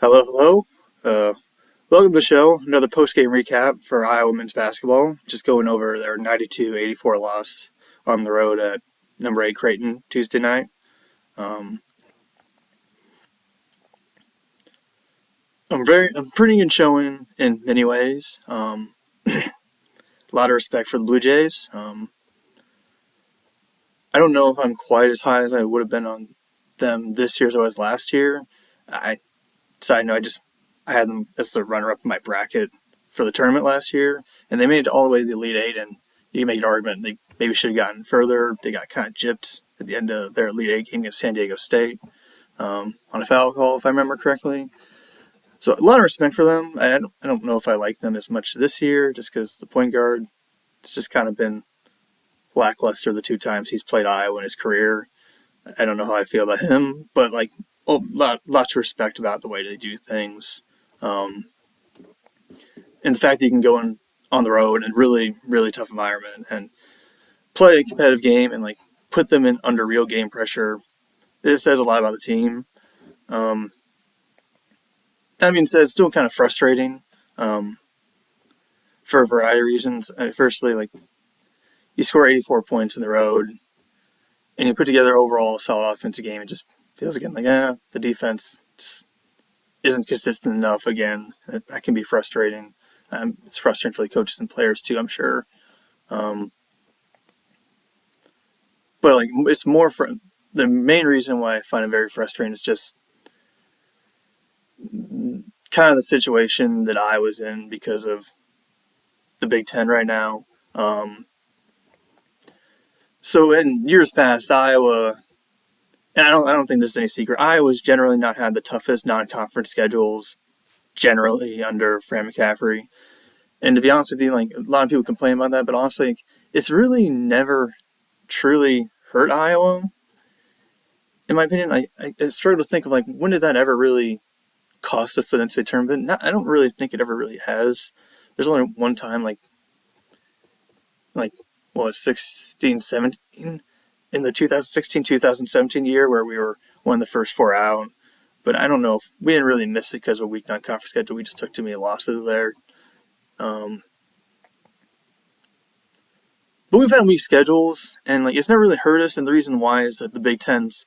Hello, hello. Welcome to the show. Another post-game recap for Iowa men's basketball. Just going over their 92-84 loss on the road at number 8 Creighton Tuesday night. I'm pretty good showing in many ways. A lot of respect for the Blue Jays. I don't know if I'm quite as high as I would have been on them this year as I was last year. Side note, I had them as the runner-up in my bracket for the tournament last year, and they made it all the way to the Elite Eight, and you can make an argument they maybe should have gotten further. They got kind of gypped at the end of their Elite Eight game against San Diego State on a foul call, if I remember correctly. So a lot of respect for them. I don't know if I like them as much this year, just because the point guard has just kind of been lackluster the two times he's played Iowa in his career. I don't know how I feel about him, but lots of respect about the way they do things. And the fact that you can go on the road in a really, really tough environment and play a competitive game and put them in under real game pressure, this says a lot about the team. That being said, it's still kind of frustrating for a variety of reasons. Firstly, you score 84 points in the road and you put together overall a solid offensive game. It just feels again the defense isn't consistent enough again. That can be frustrating. It's frustrating for the coaches and players too, I'm sure. But it's more for the main reason why I find it very frustrating is just kind of the situation that I was in because of the Big Ten right now. So in years past, Iowa, and I don't think this is any secret, Iowa's generally not had the toughest non-conference schedules generally under Fran McCaffrey. And to be honest with you, a lot of people complain about that, but honestly, it's really never truly hurt Iowa. In my opinion, I struggle to think of when did that ever really cost us an NCAA tournament? I don't really think it ever really has. There's only one time, 16, 17 in the 2016-2017 year where we were one of the first four out. But I don't know if we didn't really miss it because of a weak non-conference schedule. We just took too many losses there. But we've had weak schedules, and it's never really hurt us. And the reason why is that the Big Ten's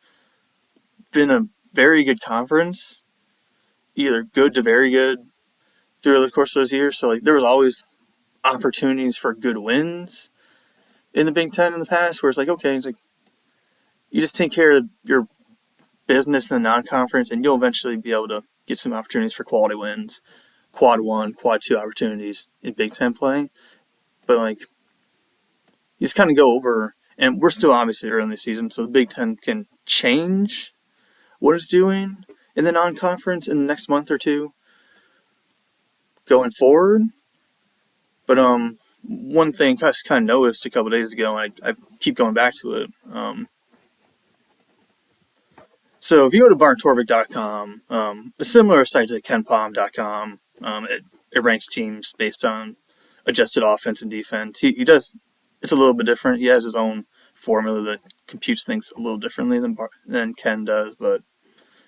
been a very good conference, either good to very good, through the course of those years. So there was always opportunities for good wins in the Big Ten in the past, where it's you just take care of your business in the non-conference, and you'll eventually be able to get some opportunities for quality wins, quad 1, quad 2 opportunities in Big Ten play. But you just kind of go over, and we're still obviously early in the season, so the Big Ten can change what it's doing in the non-conference in the next month or two going forward. But one thing I just kind of noticed a couple days ago, and I keep going back to it. So if you go to barntorvik.com, a similar site to kenpom.com, it ranks teams based on adjusted offense and defense. He does. It's a little bit different. He has his own formula that computes things a little differently than Ken does, but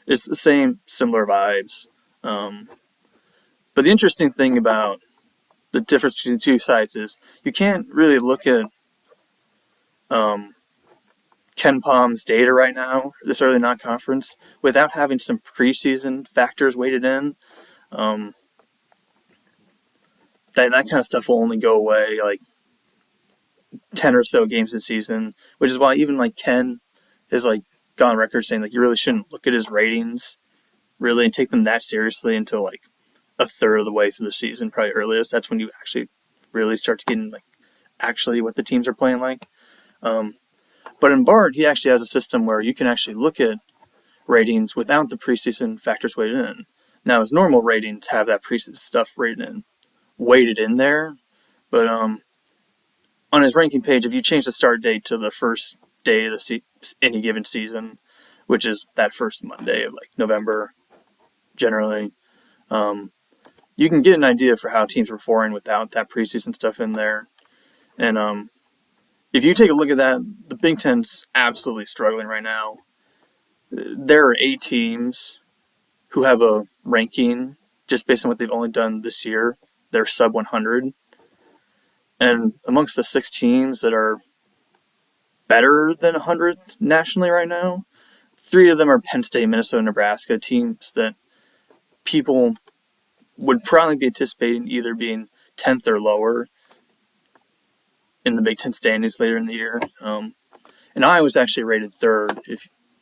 it's the same, similar vibes. But the interesting thing about the difference between the two sites is you can't really look at Ken Palm's data right now, this early non-conference, without having some preseason factors weighted in. That kind of stuff will only go away 10 or so games this season, which is why even Ken has gone on record saying you really shouldn't look at his ratings really and take them that seriously until a third of the way through the season, probably earliest. That's when you actually really start to get in actually what the teams are playing like. But in Bart, he actually has a system where you can actually look at ratings without the preseason factors weighted in. Now, his normal ratings have that preseason stuff weighted in there, but on his ranking page, if you change the start date to the first day of any given season, which is that first Monday of November, generally, you can get an idea for how teams are performing without that preseason stuff in there. And if you take a look at that, the Big Ten's absolutely struggling right now. There are 8 teams who have a ranking just based on what they've only done this year. They're sub 100. And amongst the 6 teams that are better than 100th nationally right now, 3 of them are Penn State, Minnesota, Nebraska, teams that people would probably be anticipating either being 10th or lower in the Big Ten standings later in the year. And Iowa's actually rated 3rd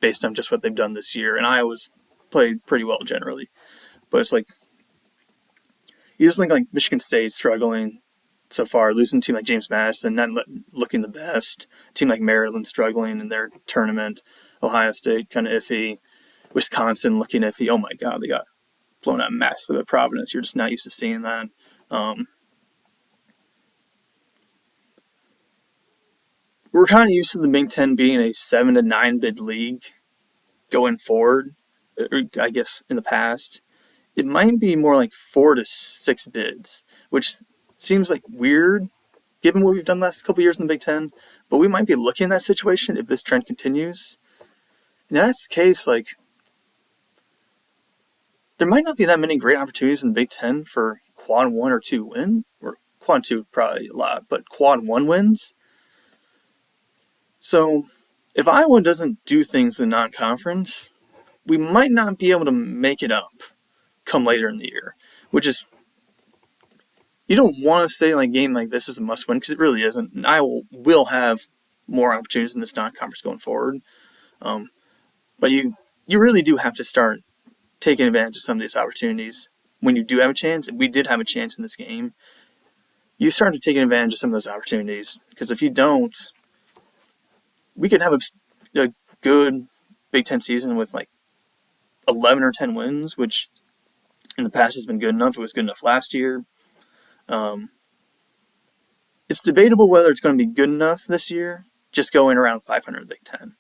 based on just what they've done this year. And Iowa's played pretty well generally. But it's like, you just think like Michigan State struggling so far, losing a team like James Madison, not looking the best. A team like Maryland struggling in their tournament. Ohio State kind of iffy. Wisconsin looking iffy. Oh my God, they got blown out massively at Providence. You're just not used to seeing that. We're kind of used to the Big Ten being a 7 to 9 bid league going forward. Or I guess in the past, it might be more like 4 to 6 bids, which seems like weird given what we've done the last couple years in the Big Ten. But we might be looking at that situation if this trend continues. And if that's the case, like, there might not be that many great opportunities in the Big Ten for quad 1 or 2 win, or quad 2 probably a lot, but quad 1 wins. So if Iowa doesn't do things in non-conference, we might not be able to make it up come later in the year, which is, you don't want to say like a game like this is a must-win because it really isn't. And Iowa will have more opportunities in this non-conference going forward, but you really do have to start taking advantage of some of these opportunities when you do have a chance. And we did have a chance in this game. You start to take advantage of some of those opportunities, because if you don't, we could have a good Big Ten season with like 11 or 10 wins, which in the past has been good enough. It was good enough last year. It's debatable whether it's going to be good enough this year, just going around 500 in the Big Ten.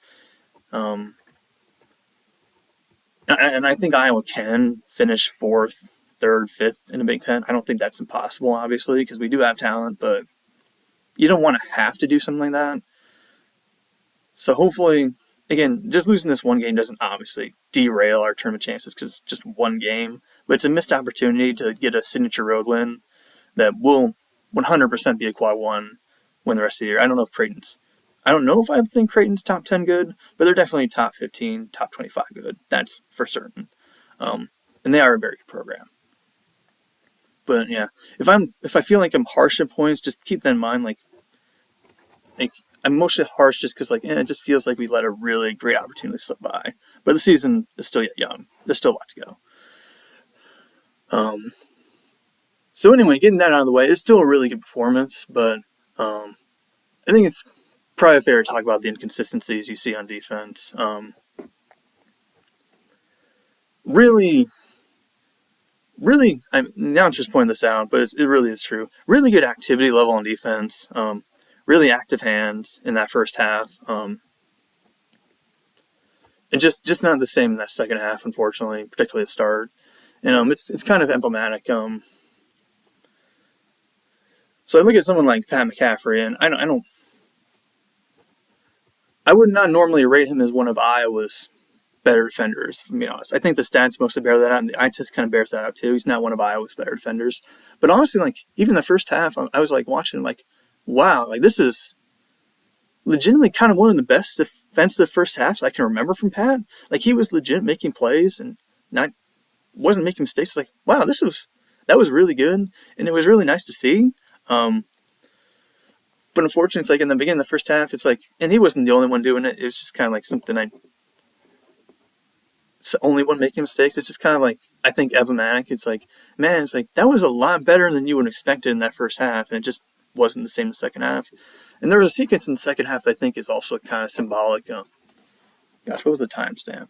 And I think Iowa can finish 4th, 3rd, 5th in the Big Ten. I don't think that's impossible, obviously, because we do have talent, but you don't want to have to do something like that. So hopefully, again, just losing this one game doesn't obviously derail our tournament chances because it's just one game, but it's a missed opportunity to get a signature road win that will 100% be a quad 1 win the rest of the year. I don't know if I think Creighton's top 10 good, but they're definitely top 15, top 25 good. That's for certain. And they are a very good program. But yeah, if I feel like I'm harsh at points, just keep that in mind. Like I'm mostly harsh just because it just feels like we let a really great opportunity slip by. But the season is still yet young. There's still a lot to go. So anyway, getting that out of the way, it's still a really good performance, but I think it's probably fair to talk about the inconsistencies you see on defense. Really, now I'm just pointing this out, but it really is true. Really good activity level on defense. Really active hands in that first half. And just not the same in that second half, unfortunately, particularly at the start. And it's kind of emblematic. So I look at someone like Pat McCaffrey, and I would not normally rate him as one of Iowa's better defenders, if I'm being honest. I think the stats mostly bear that out, and the eye test kind of bears that out too. He's not one of Iowa's better defenders. But honestly, even the first half, I was watching wow, this is legitimately kind of one of the best defensive first halves I can remember from Pat. He was legit making plays and wasn't making mistakes. Wow, that was really good, and it was really nice to see. But unfortunately, it's in the beginning of the first half, it's and he wasn't the only one doing it. It was just kind of something it's the only one making mistakes. It's just kind of I think emblematic. It's that was a lot better than you would have expected in that first half, and it just wasn't the same in the second half. And there was a sequence in the second half that I think is also kind of symbolic. Gosh, what was the timestamp?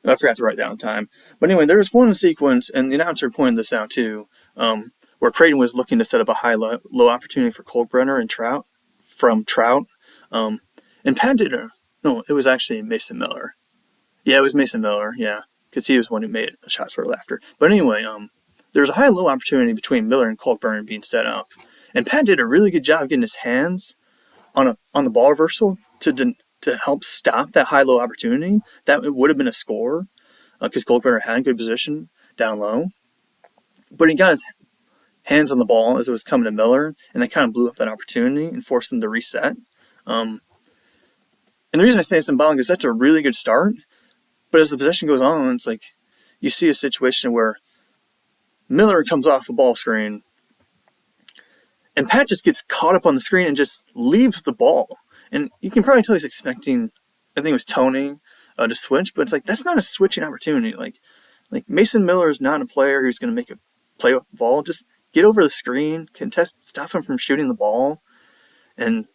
I forgot to write down the time. But anyway, there was one sequence, and the announcer pointed this out too, where Creighton was looking to set up a high-low opportunity for Kolkbrenner and Trout. And Pat did no, it was actually Mason Miller. Yeah, it was Mason Miller, yeah, because he was the one who made a shot sort of after. But anyway, there was a high-low opportunity between Miller and Kolkbrenner being set up. And Pat did a really good job getting his hands on the ball reversal to help stop that high-low opportunity. That it would have been a score because Goldberger had a good position down low. But he got his hands on the ball as it was coming to Miller, and that kind of blew up that opportunity and forced him to reset. And the reason I say it's symbolic is that's a really good start, but as the possession goes on, it's like you see a situation where Miller comes off a ball screen, and Pat just gets caught up on the screen and just leaves the ball. And you can probably tell he's expecting, I think it was Tony, to switch, but it's like that's not a switching opportunity. Like Mason Miller is not a player who's going to make a play with the ball. Just get over the screen, contest, stop him from shooting the ball, and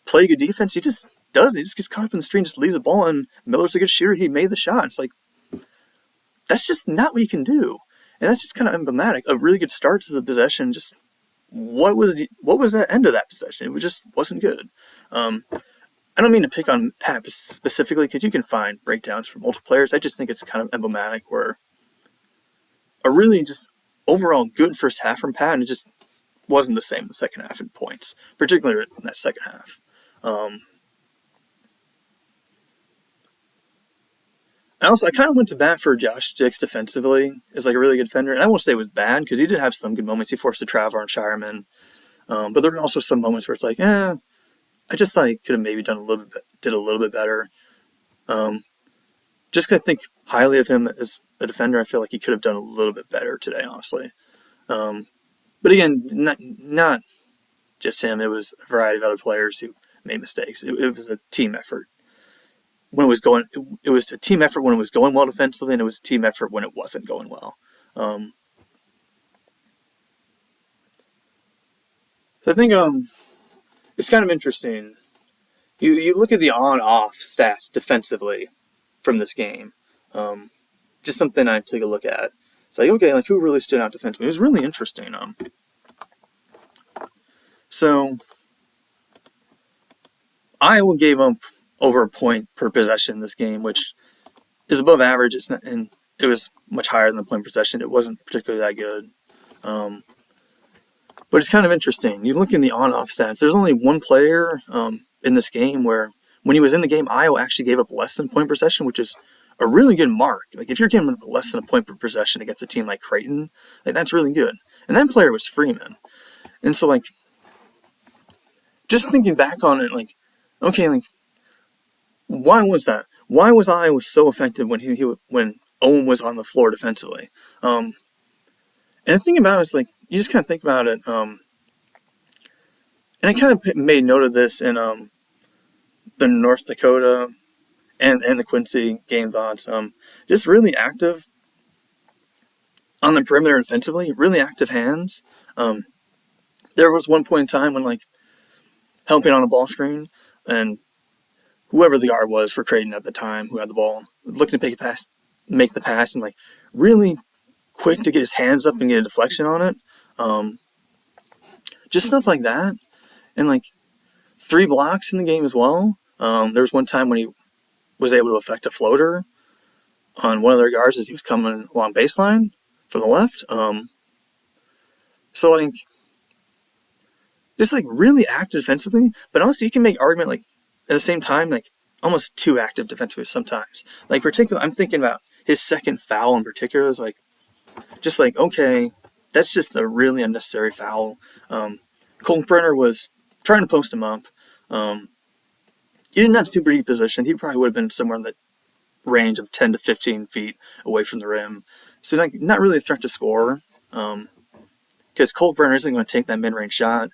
play good defense. He just doesn't. He just gets caught up in the screen, just leaves the ball, and Miller's a good shooter. He made the shot. It's like that's just not what you can do, and that's just kind of emblematic. A really good start to the possession. Just what was that end of that possession? It just wasn't good. I don't mean to pick on Pat specifically because you can find breakdowns from multiple players. I just think it's kind of emblematic where a really just overall good first half from Pat, and it just wasn't the same in the second half in points, particularly in that second half. I kind of went to bat for Josh Dix defensively as like a really good defender, and I won't say it was bad because he did have some good moments. He forced a travel on Shireman, but there were also some moments where it's like, I just thought he could have maybe did a little bit better. Just because I think highly of him as a defender, I feel like he could have done a little bit better today, honestly. But again, not just him. It was a variety of other players who made mistakes. It was a team effort. When it was going, it was a team effort when it was going well defensively, and it was a team effort when it wasn't going well. So I think it's kind of interesting. You look at the on-off stats defensively from this game. Just something I took a look at. It's like, okay, like who really stood out defensively? It was really interesting. So Iowa gave up over a point per possession in this game, which is above average. It's not, and it was much higher than the point per possession. It wasn't particularly that good. But it's kind of interesting. You look in the on-off stats. There's only one player in this game where, when he was in the game, Iowa actually gave up less than point per possession, which is a really good mark. Like if you're giving up less than a point per possession against a team like Creighton, like that's really good. And that player was Freeman. And so like, just thinking back on it, like, okay, like, why was that? Why was Iowa so effective when Owen was on the floor defensively? And the thing about it is like you just kind of think about it. And I kind of made note of this in the North Dakota and the Quincy game thoughts. Just really active on the perimeter defensively. Really active hands. There was one point in time when like helping on a ball screen and whoever the guard was for Creighton at the time who had the ball, looking to make the pass, and like really quick to get his hands up and get a deflection on it. Just stuff like that. And like 3 blocks in the game as well. There was one time when he was able to effect a floater on one of their guards as he was coming along baseline from the left. So like just like really active defensively, but honestly you can make argument like at the same time, like almost too active defensively sometimes. Like particularly, I'm thinking about his second foul in particular is like, just like, okay, that's just a really unnecessary foul. Colton Brenner was trying to post him up. He didn't have super deep position. He probably would have been somewhere in the range of 10 to 15 feet away from the rim. So like, not really a threat to score. Because Colton Brenner isn't going to take that mid-range shot,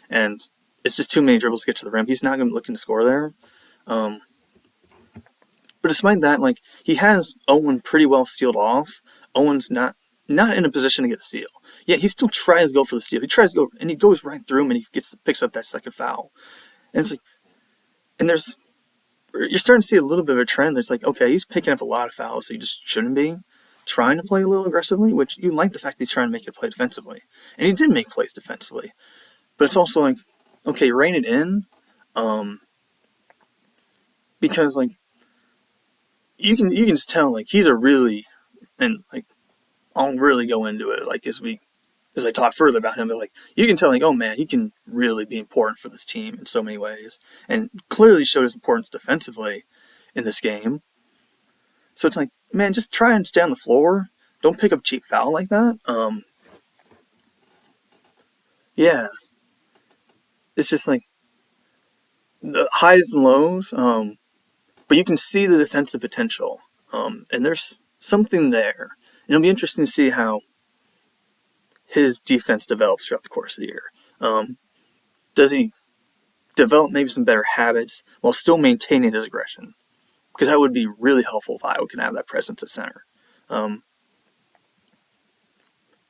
and it's just too many dribbles to get to the rim. He's not going to be looking to score there. But despite that, like he has Owen pretty well sealed off. Owen's not in a position to get the steal. Yet he still tries to go for the steal. He tries to go, and he goes right through him, and he picks up that second foul. And it's like, and you're starting to see a little bit of a trend. That's like, okay, he's picking up a lot of fouls that he just shouldn't be. Trying to play a little aggressively, which you like the fact that he's trying to make it play defensively. And he did make plays defensively. But it's also like, okay, rein it in. Because like you can just tell like he's a really, and like I'll really go into it like as we as I talk further about him, but like you can tell, like, oh man, he can really be important for this team in so many ways, and clearly showed his importance defensively in this game. So it's like, man, just try and stay on the floor. Don't pick up cheap foul like that. Yeah, it's just like the highs and lows. But you can see the defensive potential, and there's something there. And it'll be interesting to see how his defense develops throughout the course of the year. Does he develop maybe some better habits while still maintaining his aggression? Because that would be really helpful if Iowa can have that presence at center.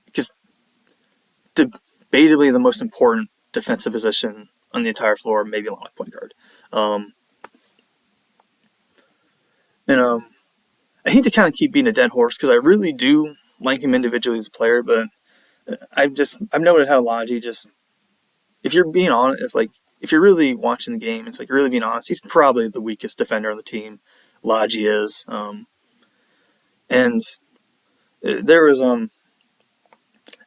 Because debatably the most important defensive position on the entire floor, maybe along with point guard. And I hate to kind of keep being a dead horse because I really do like him individually as a player, but I've noted how Lodgy just, if you're being honest, if you're really watching the game, it's like really being honest, he's probably the weakest defender on the team. Lodgy is, and there was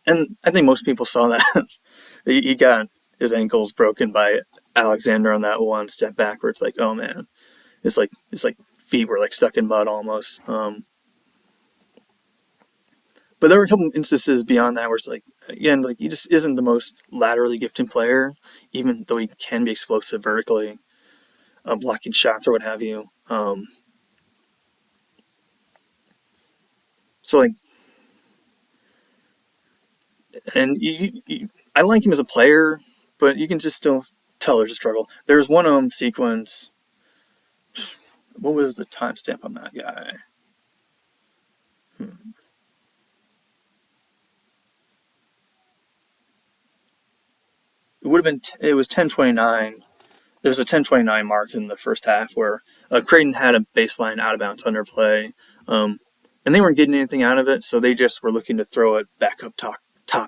and I think most people saw that he got his ankles broken by Alexander on that one step back where it's like, oh man, it's like feet were like stuck in mud almost. But there were a couple instances beyond that where it's like, again, like he just isn't the most laterally gifted player, even though he can be explosive vertically, blocking shots or what have you. So like, and I like him as a player, but you can just still tell there's a struggle. There's one sequence. What was the timestamp on that guy? It would have been. It was 10:29. There was a 10:29 mark in the first half where Creighton had a baseline out of bounds underplay, and they weren't getting anything out of it, so they just were looking to throw it back up top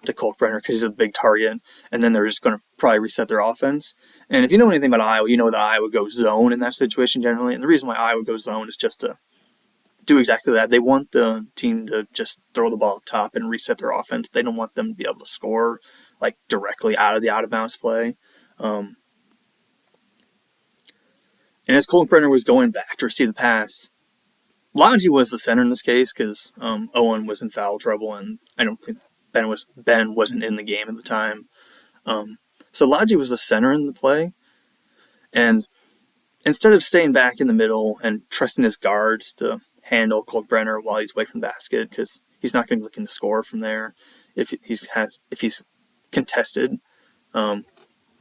to Kalkbrenner because he's a big target, and then they're just going to probably reset their offense. And if you know anything about Iowa, you know that Iowa goes zone in that situation generally, and the reason why Iowa goes zone is just to do exactly that. They want the team to just throw the ball up top and reset their offense. They don't want them to be able to score like directly out of the out of bounds play. And as Kalkbrenner was going back to receive the pass, Lodgy was the center in this case because Owen was in foul trouble, and I don't think Ben wasn't in the game at the time. So Lodgy was the center in the play, and instead of staying back in the middle and trusting his guards to handle Kalkbrenner while he's away from the basket, because he's not going to be looking to score from there if he's contested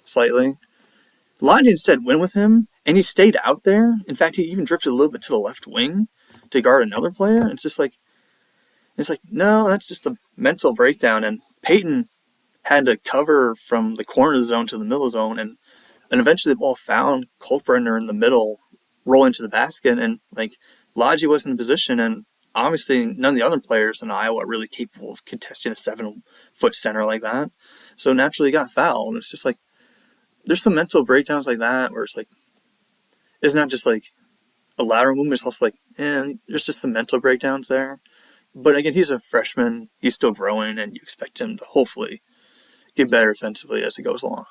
slightly. Lodgy instead went with him, and he stayed out there. In fact, he even drifted a little bit to the left wing to guard another player. It's like, no, that's just a mental breakdown. And Peyton had to cover from the corner of the zone to the middle of the zone, and eventually the ball found Kalkbrenner in the middle, roll into the basket, and like Lodgy wasn't in position, and obviously none of the other players in Iowa are really capable of contesting a 7-foot center like that. So naturally he got fouled. And it's just like, there's some mental breakdowns like that where it's like, it's not just like a lateral movement, it's also like, there's just some mental breakdowns there. But again, he's a freshman, he's still growing, and you expect him to hopefully get better offensively as it goes along.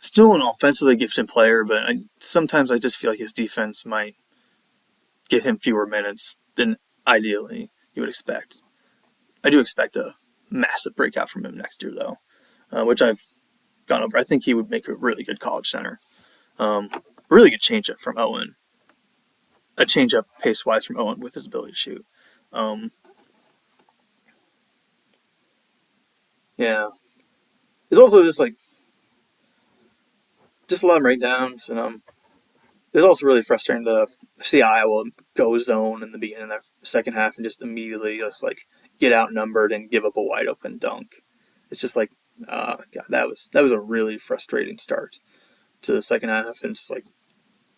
Still an offensively gifted player, but sometimes I just feel like his defense might get him fewer minutes than ideally you would expect. I do expect a massive breakout from him next year, though, which I've gone over. I think he would make a really good college center. Really good changeup from Owen. A changeup pace-wise from Owen with his ability to shoot. Yeah. There's also just a lot of breakdowns, and it's also really frustrating to see Iowa go zone in the beginning of that second half and just immediately just get outnumbered and give up a wide open dunk. It's just God, that was a really frustrating start to the second half, and it's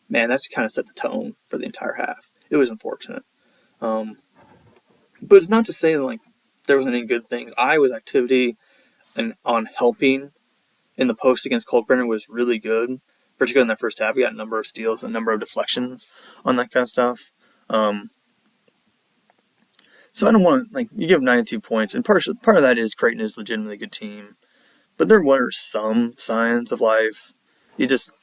man, that's kind of set the tone for the entire half. It was unfortunate, but it's not to say that there wasn't any good things. Iowa's activity and on helping in the post against Kalkbrenner was really good, particularly in that first half. We got a number of steals, a number of deflections on that kind of stuff. So I don't want, like, you give 92 points, and part of that is Creighton is legitimately a good team. But there were some signs of life. You just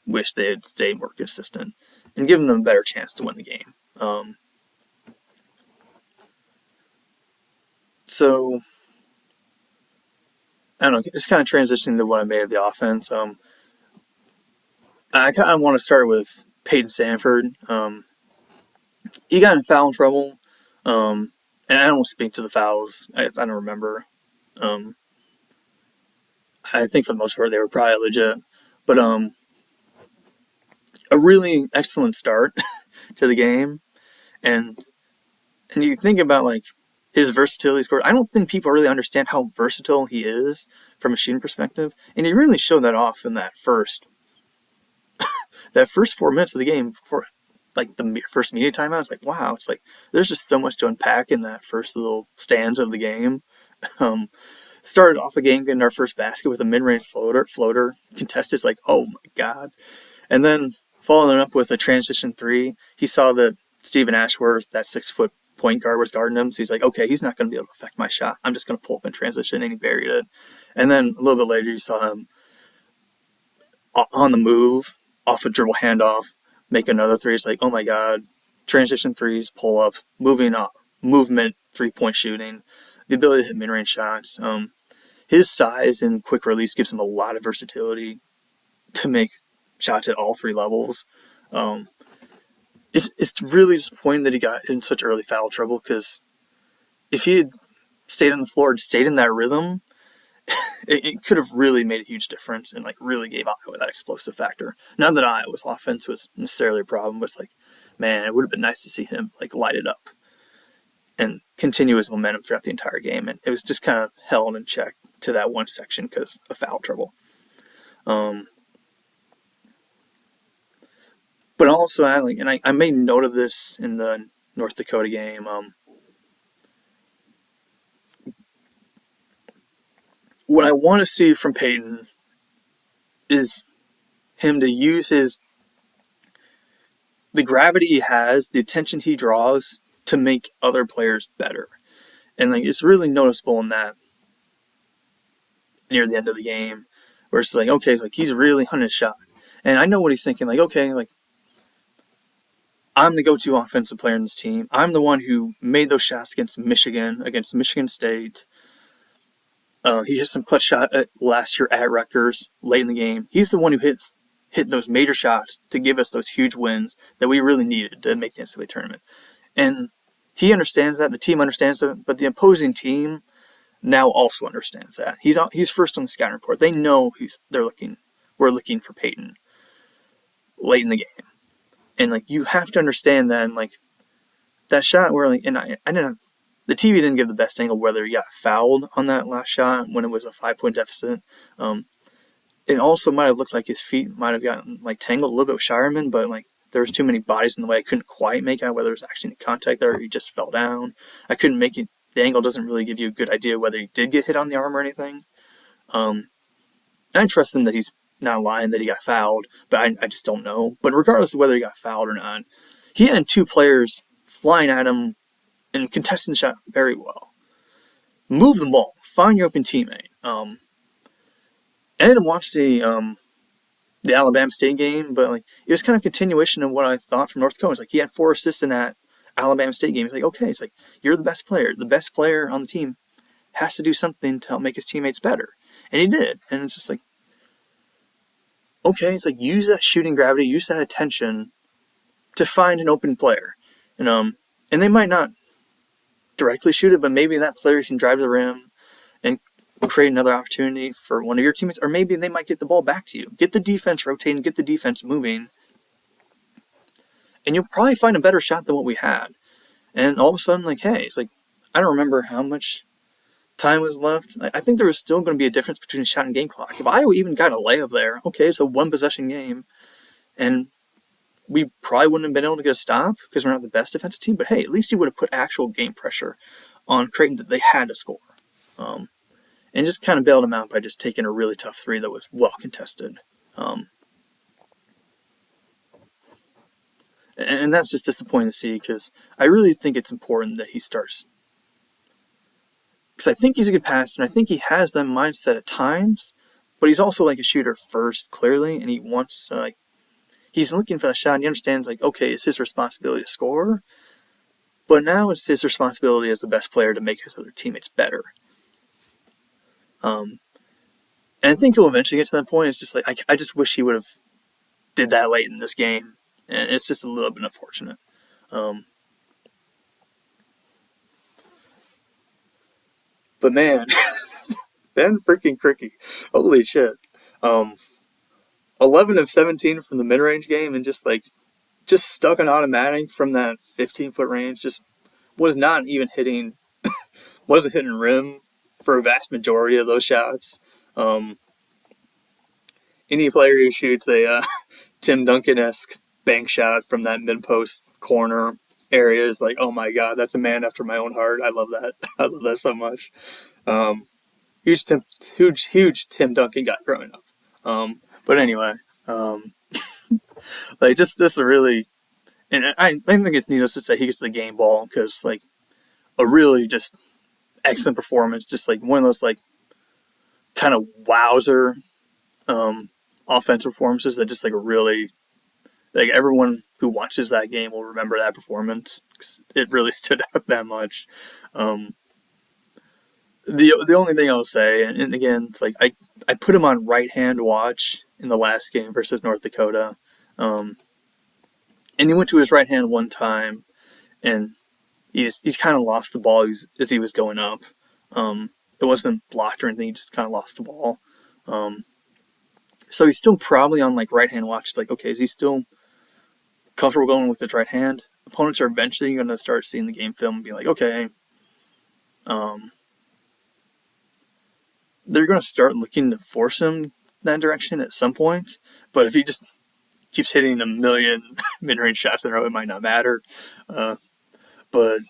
wish they had stayed more consistent and given them a better chance to win the game. So, I don't know, just kind of transitioning to what I made of the offense. I kind of want to start with Peyton Sanford. He got in foul trouble, and I don't speak to the fouls. I don't remember. Um, I think for the most part they were probably legit, but a really excellent start to the game, and you think about like his versatility score. I don't think people really understand how versatile he is from a shooting perspective, and he really showed that off in that first 4 minutes of the game before like the first media timeout. It's like, wow, it's like there's just so much to unpack in that first little stanza of the game. Um, Started off a game getting our first basket with a mid-range floater contested. It's like, oh my god. And then following up with a transition three, he saw that Stephen Ashworth, that 6-foot point guard, was guarding him. So he's like, okay, he's not going to be able to affect my shot. I'm just going to pull up in transition, and he buried it. And then a little bit later, you saw him on the move, off a dribble handoff, make another three. It's like, oh my god, transition threes, pull up, moving up, movement, 3-point shooting, the ability to hit mid-range shots. His size and quick release gives him a lot of versatility to make shots at all three levels. It's really disappointing that he got in such early foul trouble, because if he had stayed on the floor and stayed in that rhythm, it could have really made a huge difference and like really gave Iowa that explosive factor. Not that Iowa's offense was necessarily a problem, but it's like, man, it would have been nice to see him like light it up and continue his momentum throughout the entire game. And it was just kind of held in check to that one section because of foul trouble. But also, I made note of this in the North Dakota game. What I want to see from Peyton is him to use the gravity he has, the attention he draws to make other players better. And like it's really noticeable in that near the end of the game, where it's like, okay, it's like he's really hunting a shot. And I know what he's thinking, like, okay, like I'm the go-to offensive player in this team. I'm the one who made those shots against Michigan State. He hit some clutch shot last year at Rutgers late in the game. He's the one who hit those major shots to give us those huge wins that we really needed to make the NCAA tournament. And he understands that. The team understands that. But the opposing team now also understands that. He's first on the scouting report. They know we're looking for Peyton late in the game. And like you have to understand that, and like that shot where like, and I didn't. The TV didn't give the best angle whether he got fouled on that last shot when it was a 5-point deficit. It also might have looked like his feet might have gotten like tangled a little bit with Shireman, but like there was too many bodies in the way. I couldn't quite make out whether there was actually any contact there or he just fell down. I couldn't make it. The angle doesn't really give you a good idea whether he did get hit on the arm or anything. I trust him that he's not lying that he got fouled, but I just don't know. But regardless of whether he got fouled or not, he had two players flying at him and contesting the shot very well. Move the ball. Find your open teammate. I didn't watch the Alabama State game, but like it was kind of a continuation of what I thought from North Dakota. It's like he had 4 assists in that Alabama State game. It's like, okay, it's like you're the best player. The best player on the team has to do something to help make his teammates better. And he did. And it's just like, okay, it's like use that shooting gravity, use that attention to find an open player. And they might not directly shoot it, but maybe that player can drive to the rim and create another opportunity for one of your teammates, or maybe they might get the ball back to you. Get the defense rotating, get the defense moving, and you'll probably find a better shot than what we had. And all of a sudden, like, hey, it's like, I don't remember how much time was left. I think there was still going to be a difference between shot and game clock. If Iowa even got a layup there, okay, it's a one-possession game, and we probably wouldn't have been able to get a stop because we're not the best defensive team, but hey, at least he would have put actual game pressure on Creighton that they had to score. And just kind of bailed him out by just taking a really tough three that was well contested. And that's just disappointing to see because I really think it's important that he starts because I think he's a good passer, and I think he has that mindset at times, but he's also like a shooter first, clearly, and he wants to, like, he's looking for the shot, and he understands, like, okay, it's his responsibility to score, but now it's his responsibility as the best player to make his other teammates better. And I think he'll eventually get to that point. It's just like, I just wish he would have did that late in this game, and it's just a little bit unfortunate. But man, Ben freaking Cricky, holy shit! 11 of 17 from the mid-range game, and just stuck an automatic from that 15-foot range. Just was not even hitting, wasn't hitting rim for a vast majority of those shots. Any player who shoots a Tim Duncan-esque bank shot from that mid-post corner area is like, oh my god, that's a man after my own heart. I love that. I love that so much. Huge Tim Duncan guy growing up. But anyway, like just a really, and I think it's needless to say he gets the game ball because like a really just excellent performance, just like one of those like kind of wowzer offensive performances that just like really, like everyone who watches that game will remember that performance because it really stood out that much. The only thing I'll say, and again, it's like I put him on right hand watch in the last game versus North Dakota, and he went to his right hand one time, and he's kind of lost the ball as he was going up. It wasn't blocked or anything; he just kind of lost the ball. So he's still probably on like right hand watch. It's like, okay, is he still comfortable going with his right hand? Opponents are eventually going to start seeing the game film and be like, okay, they're going to start looking to force him that direction at some point. But if he just keeps hitting a million mid-range shots in a row, it might not matter. But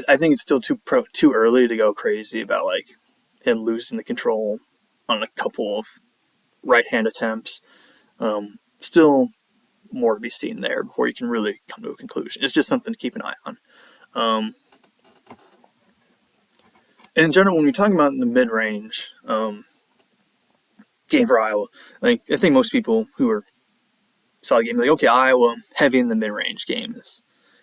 I think it's still too early to go crazy about like him losing the control on a couple of right-hand attempts. Still more to be seen there before you can really come to a conclusion. It's just something to keep an eye on. And in general, when you're talking about the mid-range game for Iowa, like I think most people who saw the game like, okay, Iowa heavy in the mid-range game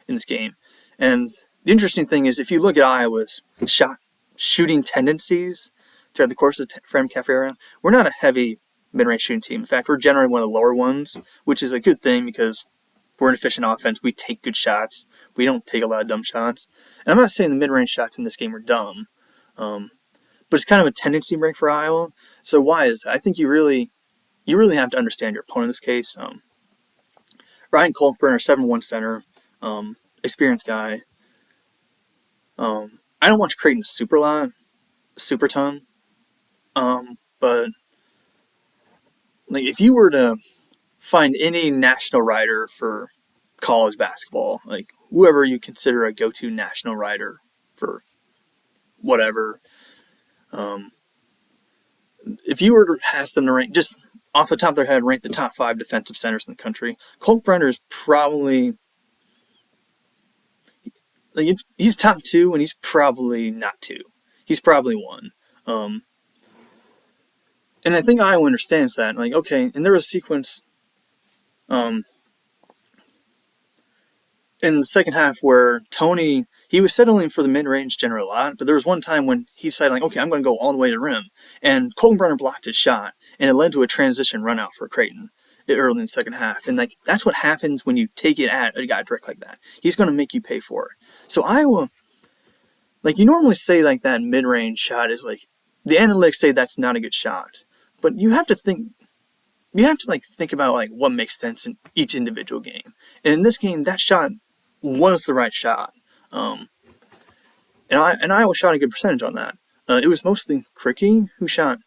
in this game. And the interesting thing is, if you look at Iowa's shooting tendencies throughout the course of the Fram Cafe era, we're not a heavy mid-range shooting team. In fact, we're generally one of the lower ones, which is a good thing because we're an efficient offense. We take good shots. We don't take a lot of dumb shots. And I'm not saying the mid-range shots in this game are dumb, but it's kind of a tendency break for Iowa. So why is that? I think you really have to understand your opponent in this case. Ryan Kolkburn, 7'1" center, experienced guy. I don't watch Creighton super ton, but like if you were to find any national writer for college basketball, like whoever you consider a go-to national writer for whatever, if you were to ask them to rank, just off the top of their head, rank the top 5 defensive centers in the country, Kolkbrenner is probably, like, he's top 2, and he's probably not 2. He's probably 1. And I think Iowa understands that. Like, okay, and there was a sequence in the second half where Tony, he was settling for the mid-range general a lot, but there was one time when he decided, like, okay, I'm going to go all the way to the rim. And Kolkbrenner blocked his shot, and it led to a transition run out for Creighton early in the second half. And like that's what happens when you take it at a guy direct like that. He's going to make you pay for it. So Iowa, like you normally say like that mid-range shot is like, the analytics say that's not a good shot. But you have to think about like what makes sense in each individual game. And in this game, that shot was the right shot. And Iowa shot a good percentage on that. It was mostly Cricky who shot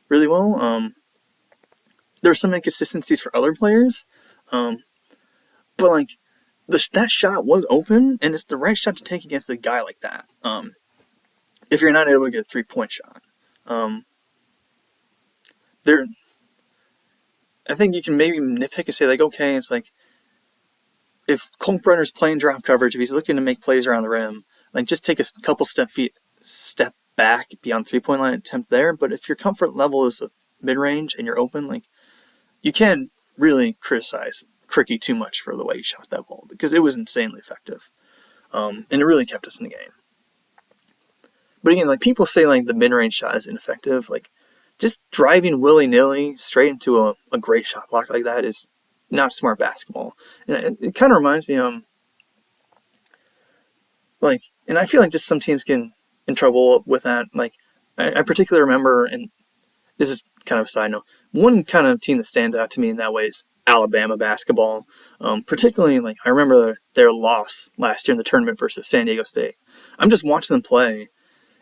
really well. There were some inconsistencies for other players. But like that shot was open, and it's the right shot to take against a guy like that. If you're not able to get a 3-point shot. I think you can maybe nitpick and say, like, okay, it's like, if Kolkbrenner's playing drop coverage, if he's looking to make plays around the rim, like, just take a couple step back beyond 3-point line attempt there. But if your comfort level is the mid-range and you're open, like, you can't really criticize Cricky too much for the way he shot that ball, because it was insanely effective. And it really kept us in the game. But again, like, people say like the mid-range shot is ineffective. Like, just driving willy-nilly straight into a great shot block like that is not smart basketball. And it kind of reminds me like, and I feel like just some teams get in trouble with that. Like, I particularly remember, and this is kind of a side note, one kind of team that stands out to me in that way is Alabama basketball. Particularly, like, I remember their loss last year in the tournament versus San Diego State. I'm just watching them play,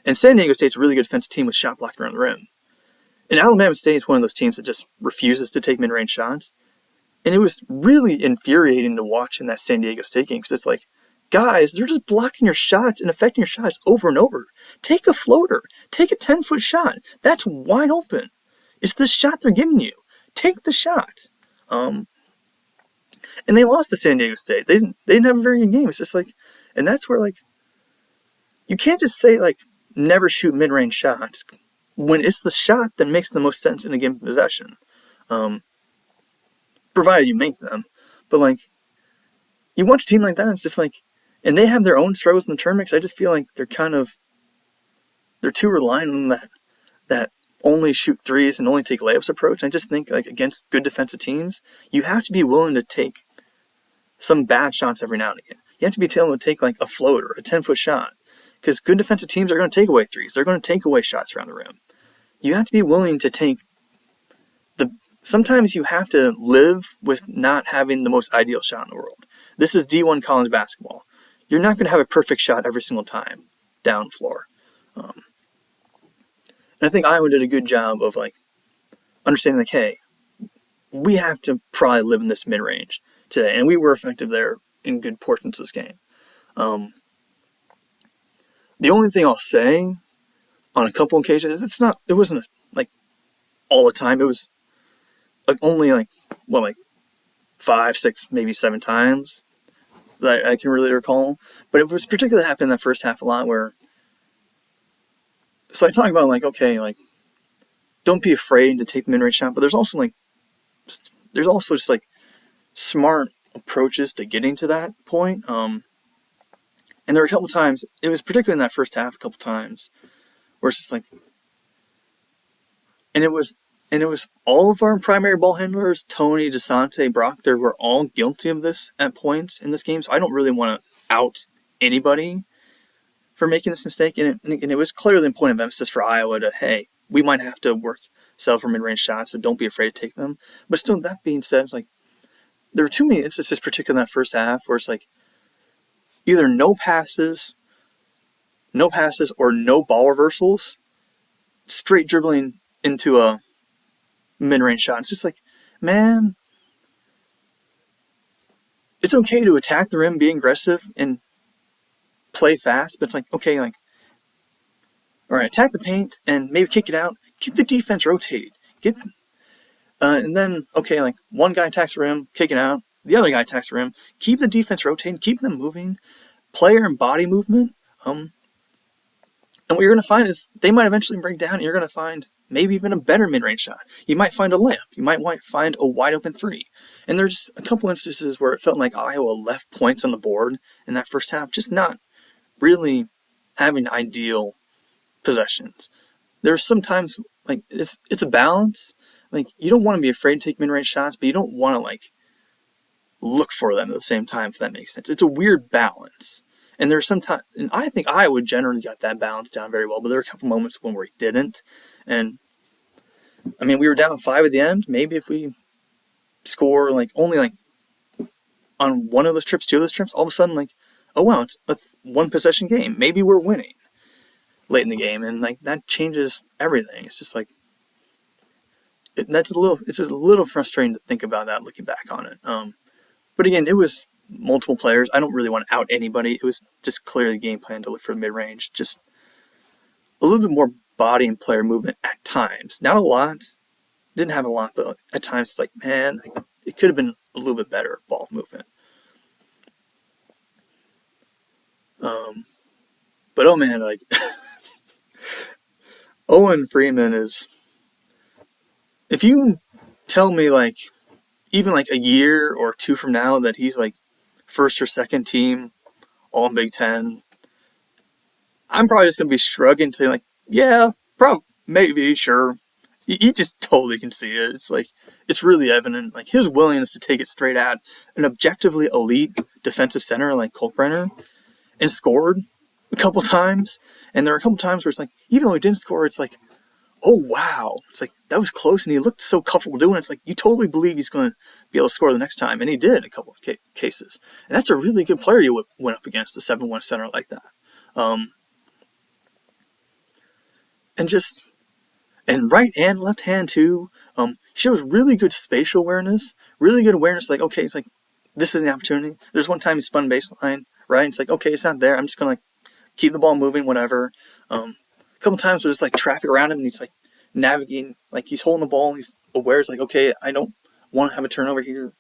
and San Diego State's a really good defensive team with shot blocking around the rim. And Alabama State is one of those teams that just refuses to take mid-range shots. And it was really infuriating to watch in that San Diego State game, because it's like, guys, they're just blocking your shots and affecting your shots over and over. Take a floater. Take a 10-foot shot. That's wide open. It's the shot they're giving you. Take the shot. And they lost to San Diego State. They didn't have a very good game. It's just like, and that's where, like, you can't just say, like, never shoot mid-range shots when it's the shot that makes the most sense in a game of possession. Provided you make them. But, like, you watch a team like that, it's just like, and they have their own struggles in the tournament, because I just feel like they're too reliant on that only shoot threes and only take layups approach. And I just think, like, against good defensive teams, you have to be willing to take some bad shots every now and again. You have to be able to take, like, a floater, a 10-foot shot, because good defensive teams are going to take away threes. They're going to take away shots around the rim. You have to be willing to take sometimes you have to live with not having the most ideal shot in the world. This is D1 college basketball. You're not going to have a perfect shot every single time down floor. And I think Iowa did a good job of, like, understanding, like, hey, we have to probably live in this mid-range today. And we were effective there in good portions of this game. The only thing I'll say on a couple occasions is it wasn't like all the time. It was like only like 5, 6, maybe 7 times that I can really recall. But it was particularly happening in that first half a lot where. So I talk about, like, okay, like, don't be afraid to take the mid-range shot, but there's also just like smart approaches to getting to that point. And there were a couple times, it was particularly in that first half, a couple times, where it's just like, and it was all of our primary ball handlers, Tony, DeSante, Brock, they were all guilty of this at points in this game. So I don't really want to out anybody for making this mistake. And it was clearly a point of emphasis for Iowa to, hey, we might have to settle for mid-range shots, so don't be afraid to take them. But still, that being said, it's like, there were too many instances, particularly in that first half, where it's like either no passes or no ball reversals, straight dribbling into a mid-range shot. It's just like, man, it's okay to attack the rim, be aggressive, and play fast, but it's like, okay, like, all right, attack the paint and maybe kick it out, get the defense rotated, and then, okay, like, one guy attacks the rim, kick it out, the other guy attacks the rim, keep the defense rotating, keep them moving, player and body movement, and what you're going to find is they might eventually break down, and you're going to find maybe even a better mid-range shot. You might find a layup. You might find a wide-open three. And there's a couple instances where it felt like Iowa left points on the board in that first half, just not really having ideal possessions. There's sometimes, like, it's a balance. Like, you don't want to be afraid to take mid-range shots, but you don't want to, like, look for them at the same time, if that makes sense. It's a weird balance. And there's some time, and I think Iowa generally got that balance down very well, but there were a couple moments when we didn't. And I mean, we were down 5 at the end. Maybe if we score only on one of those trips, 2 of those trips, all of a sudden, like, oh wow, it's a 1 possession game. Maybe we're winning late in the game, and like that changes everything. It's just like it's a little frustrating to think about that looking back on it. But again, it was multiple players. I don't really want to out anybody. It was just clearly the game plan to look for the mid-range. Just a little bit more body and player movement at times. Not a lot. Didn't have a lot, but at times it's like, man, it could have been a little bit better ball movement. But oh man, like Owen Freeman is, if you tell me like even like a year or two from now that he's like first or second team all Big Ten, I'm probably just gonna be shrugging to like, yeah, probably, maybe, sure. You just totally can see it. It's like it's really evident, like his willingness to take it straight at an objectively elite defensive center like Kalkbrenner and scored a couple times. And there are a couple times where it's like, even though he didn't score, it's like, oh wow, it's like that was close, and he looked so comfortable doing it. It's like you totally believe he's going to be able to score the next time, and he did in a couple of cases. And that's a really good player you went up against, a 7-1 center like that. And right and left hand too. He shows really good spatial awareness, really good awareness. Like, okay, it's like this is an opportunity. There's one time he spun baseline, right? It's like, okay, it's not there. I'm just gonna like keep the ball moving, whatever. A couple times there's like traffic around him, and he's like navigating, like he's holding the ball. And he's aware. It's like, okay, I don't want to have a turnover here.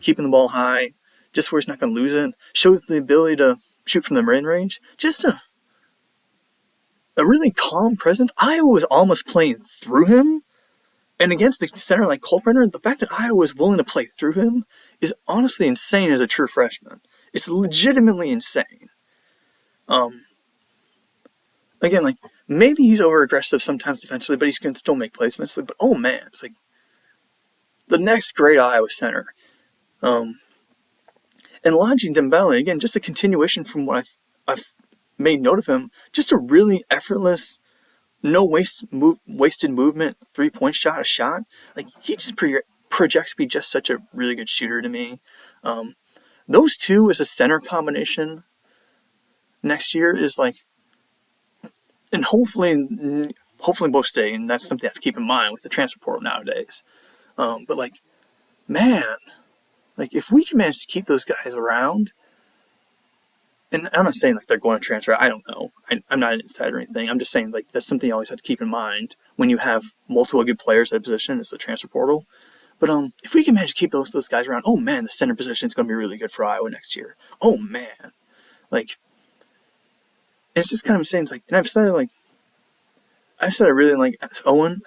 Keeping the ball high, just where he's not gonna lose it. Shows the ability to shoot from the mid-range. Just a really calm presence. Iowa was almost playing through him. And against the center like Kalkbrenner, the fact that Iowa was willing to play through him is honestly insane as a true freshman. It's legitimately insane. Again, like, maybe he's over-aggressive sometimes defensively, but he can still make plays defensively. But, oh, man, it's like the next great Iowa center. And Longy Dembele, again, just a continuation from what I've made note of him, just a really effortless, no wasted movement, 3-point shot, a shot. Like, he just projects to be just such a really good shooter to me. Those two as a center combination next year is like, and hopefully both stay, and that's something I have to keep in mind with the transfer portal nowadays. But like, man, like if we can manage to keep those guys around, and I'm not saying like they're going to transfer. I don't know. I'm not an insider or anything. I'm just saying like that's something you always have to keep in mind when you have multiple good players at a position. It's the transfer portal. But if we can manage to keep those guys around, oh man, the center position is going to be really good for Iowa next year. Oh man, like it's just kind of insane. It's like, and I've said I really like Owen.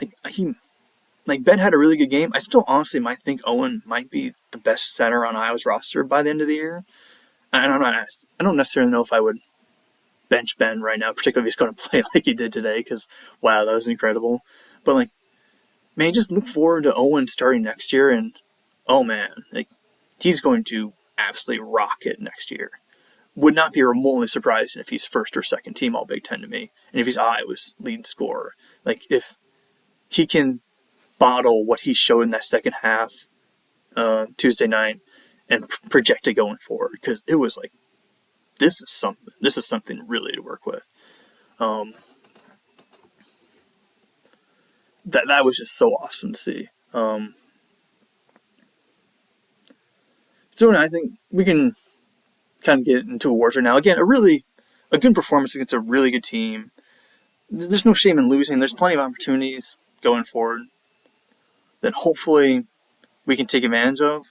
Like Ben had a really good game. I still honestly might think Owen might be the best center on Iowa's roster by the end of the year. And I don't necessarily know if I would bench Ben right now, particularly if he's going to play like he did today, because, wow, that was incredible. But, like, man, just look forward to Owen starting next year, and, oh, man, like, he's going to absolutely rock it next year. Would not be remotely surprised if he's first or second team all Big Ten to me, and if he's Iowa's leading scorer. Like, if he can bottle what he showed in that second half Tuesday night, and project it going forward, because it was like, this is something really to work with. That was just so awesome to see. So I think we can kind of get into awards right now. Again, a good performance against a really good team. There's no shame in losing. There's plenty of opportunities going forward that hopefully we can take advantage of.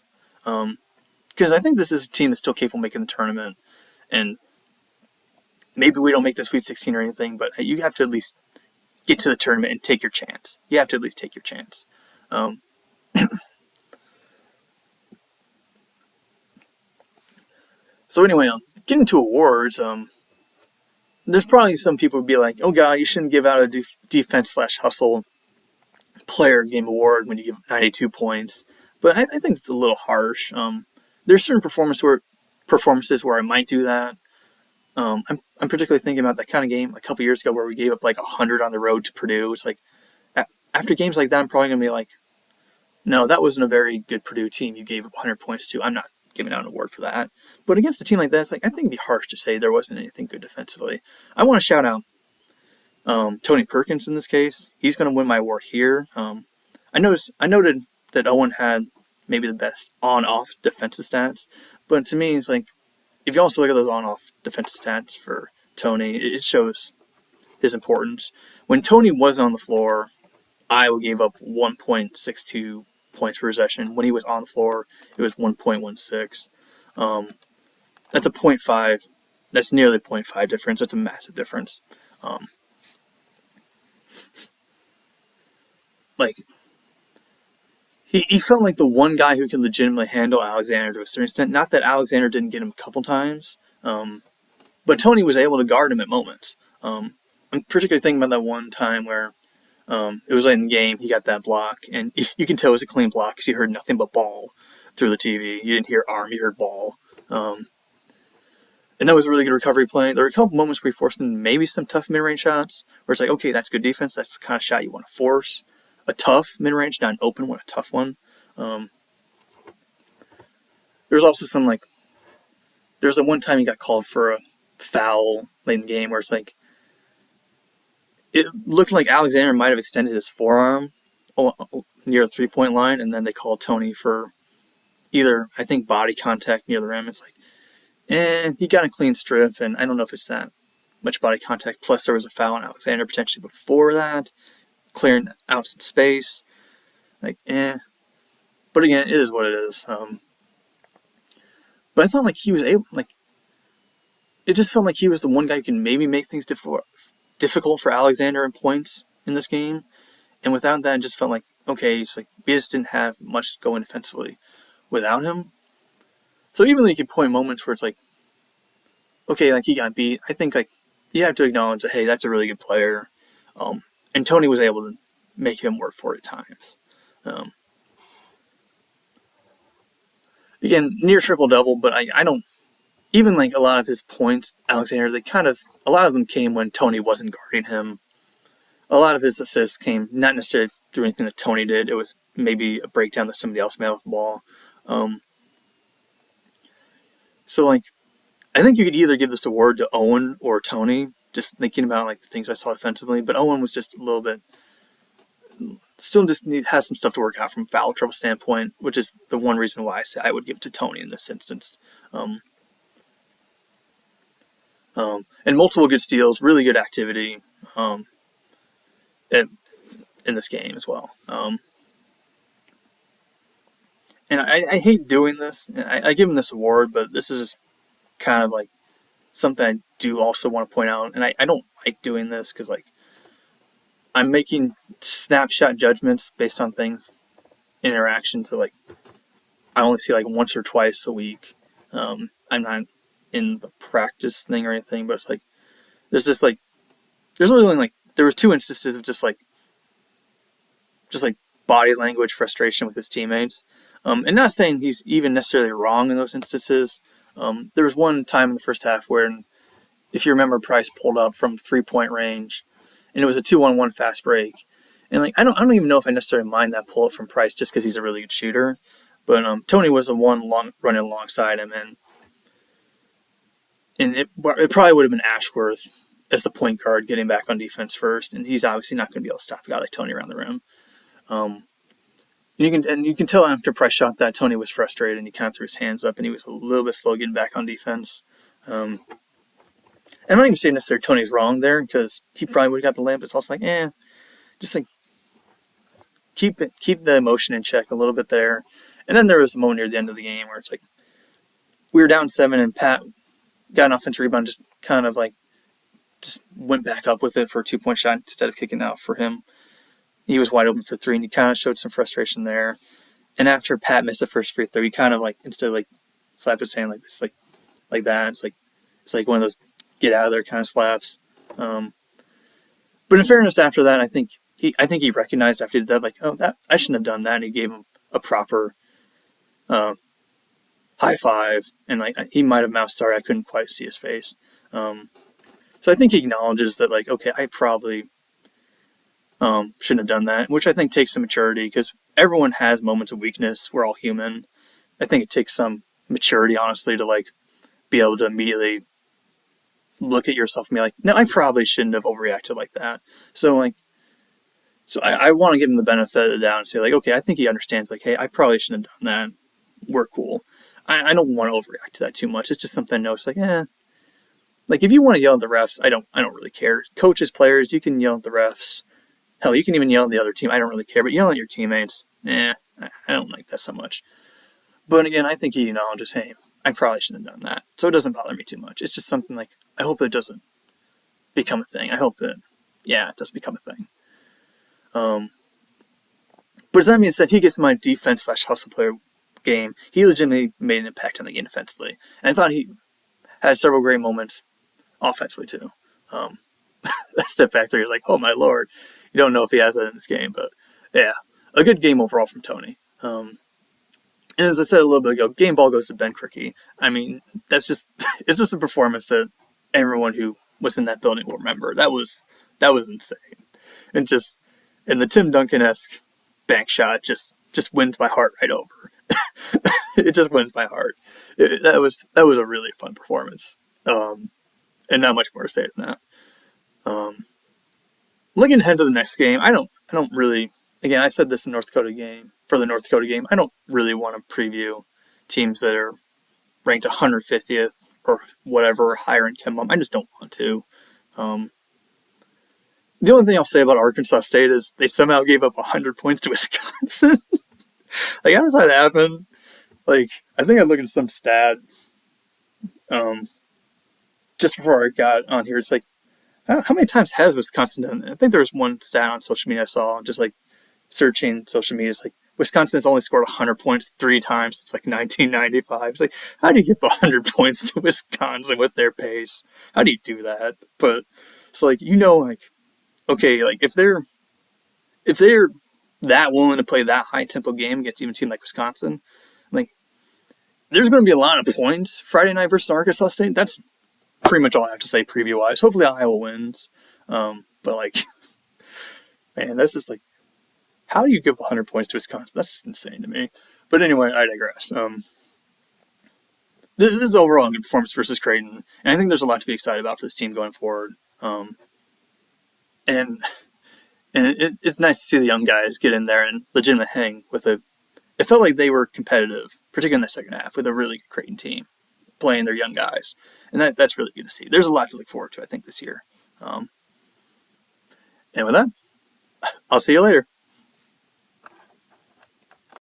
Because I think this is a team that's still capable of making the tournament, and maybe we don't make the Sweet 16 or anything, but you have to at least get to the tournament and take your chance. You have to at least take your chance. So anyway, getting to awards, there's probably some people would be like, oh god, you shouldn't give out a defense/hustle player game award when you give 92 points. But I think it's a little harsh. There's certain performances where I might do that. I'm particularly thinking about that kind of game a couple years ago where we gave up like 100 on the road to Purdue. It's like, after games like that, I'm probably going to be like, no, that wasn't a very good Purdue team you gave up 100 points to. I'm not giving out an award for that. But against a team like that, it's like, I think it'd be harsh to say there wasn't anything good defensively. I want to shout out Tony Perkins in this case. He's going to win my award here. I noted that Owen had maybe the best on-off defensive stats, but to me, it's like, if you also look at those on-off defensive stats for Tony, it shows his importance. When Tony was on the floor, Iowa gave up 1.62 points per possession. When he was on the floor, it was 1.16. That's a 0.5. That's nearly 0.5 difference. That's a massive difference. like, he felt like the one guy who could legitimately handle Alexander to a certain extent. Not that Alexander didn't get him a couple times, but Tony was able to guard him at moments. I'm particularly thinking about that one time where it was late in the game, he got that block, and you can tell it was a clean block because you heard nothing but ball through the TV. You didn't hear arm, you heard ball. And that was a really good recovery play. There were a couple moments where he forced maybe some tough mid-range shots, where it's like, okay, that's good defense. That's the kind of shot you want to force. A tough mid-range, not an open one, a tough one. There's also some, like, there's a one time he got called for a foul late in the game where it's like, it looked like Alexander might have extended his forearm near the three-point line, and then they called Tony for either, I think, body contact near the rim. It's like, he got a clean strip, and I don't know if it's that much body contact. Plus, there was a foul on Alexander potentially before that, clearing out some space. Like, But again, it is what it is. But I felt like he was able, like, it just felt like he was the one guy who can maybe make things difficult for Alexander in points in this game. And without that, it just felt like, okay, it's like we just didn't have much going defensively without him. So even though you can point moments where it's like, okay, like he got beat, I think like you have to acknowledge that, hey, that's a really good player. And Tony was able to make him work for it at times. Again, near triple-double, but I don't, even like a lot of his points, Alexander, a lot of them came when Tony wasn't guarding him. A lot of his assists came not necessarily through anything that Tony did. It was maybe a breakdown that somebody else made off the ball. So, like, I think you could either give this award to Owen or Tony, just thinking about, like, the things I saw defensively. But Owen was just a little bit, still just has some stuff to work out from a foul trouble standpoint, which is the one reason why I say I would give it to Tony in this instance. And multiple good steals, really good activity in this game as well. And I hate doing this. I give him this award, but this is just kind of like something I do also want to point out. And I don't like doing this because, like, I'm making snapshot judgments based on things, interactions. So, like, I only see, like, once or twice a week. I'm not in the practice thing or anything, but it's like, there's really only, like, there was 2 instances of just like body language frustration with his teammates. And not saying he's even necessarily wrong in those instances. There was one time in the first half where, if you remember, Price pulled up from 3-point range, and it was a 2-on-1 fast break. And like I don't even know if I necessarily mind that pull up from Price just because he's a really good shooter. But Tony was the one running alongside him, and it probably would have been Ashworth as the point guard getting back on defense first, and he's obviously not going to be able to stop a guy like Tony around the rim. You can tell after Price shot that Tony was frustrated, and he kind of threw his hands up, and he was a little bit slow getting back on defense. And I'm not even saying necessarily Tony's wrong there, because he probably would have got the layup. It's also like, just like keep the emotion in check a little bit there. And then there was a moment near the end of the game where it's like we were down 7, and Pat got an offensive rebound, just kind of like just went back up with it for a 2-point shot instead of kicking out for him. He was wide open for 3, and he kind of showed some frustration there. And after Pat missed the first free throw, he kind of like, instead of like slapped his hand like this, like that, it's like one of those get out of there kind of slaps. But in fairness, after that, I think he recognized after he did that, like, oh, that I shouldn't have done that, and he gave him a proper high five, and like he might have mouthed sorry, I couldn't quite see his face. So I think he acknowledges that, like, okay, I probably shouldn't have done that, which I think takes some maturity, because everyone has moments of weakness. We're all human. I think it takes some maturity, honestly, to like be able to immediately look at yourself and be like, no, I probably shouldn't have overreacted like that. So I want to give him the benefit of the doubt and say, like, okay, I think he understands, like, hey, I probably shouldn't have done that. We're cool. I don't want to overreact to that too much. It's just something I know. It's like, like if you want to yell at the refs, I don't really care. Coaches, players, you can yell at the refs. Hell, you can even yell at the other team. I don't really care. But yelling at your teammates, I don't like that so much. But again, I think he acknowledges, hey, I probably shouldn't have done that. So it doesn't bother me too much. It's just something like, I hope it doesn't become a thing. I hope that, it does become a thing. But as that being said, he gets my defense slash hustle player game. He legitimately made an impact on the game defensively. And I thought he had several great moments offensively too. That step back three is like, oh my lord. You don't know if he has that in this game, but yeah, a good game overall from Tony. And as I said a little bit ago, game ball goes to Ben Cricky. I mean, it's just a performance that everyone who was in that building will remember. That was insane. And the Tim Duncan-esque bank shot just wins my heart right over. It just wins my heart. That was a really fun performance. And not much more to say than that. Looking ahead to the next game, I don't really. Again, I said this in the North Dakota game. I don't really want to preview teams that are ranked 150th or whatever higher in KenPom. I just don't want to. The only thing I'll say about Arkansas State is they somehow gave up 100 points to Wisconsin. Like, how does that happen? Like, I think I looked at some stat just before I got on here. It's like, how many times has Wisconsin done it? I think there was one stat on social media I saw, just like searching social media. It's like, Wisconsin has only scored 100 points 3 times since like 1995. It's like, how do you give 100 points to Wisconsin with their pace? How do you do that? But it's like, like, okay, like if they're that willing to play that high tempo game against even a team like Wisconsin, like there's going to be a lot of points Friday night versus Arkansas State. That's pretty much all I have to say preview wise. Hopefully Iowa wins, but like, man, that's just like, how do you give 100 points to Wisconsin? That's just insane to me. But anyway, I digress. This is overall a good performance versus Creighton, and I think there's a lot to be excited about for this team going forward. And it's nice to see the young guys get in there and legitimately hang with it felt like they were competitive, particularly in the second half, with a really good Creighton team playing their young guys. And that's really good to see. There's a lot to look forward to, I think, this year. And with that, I'll see you later.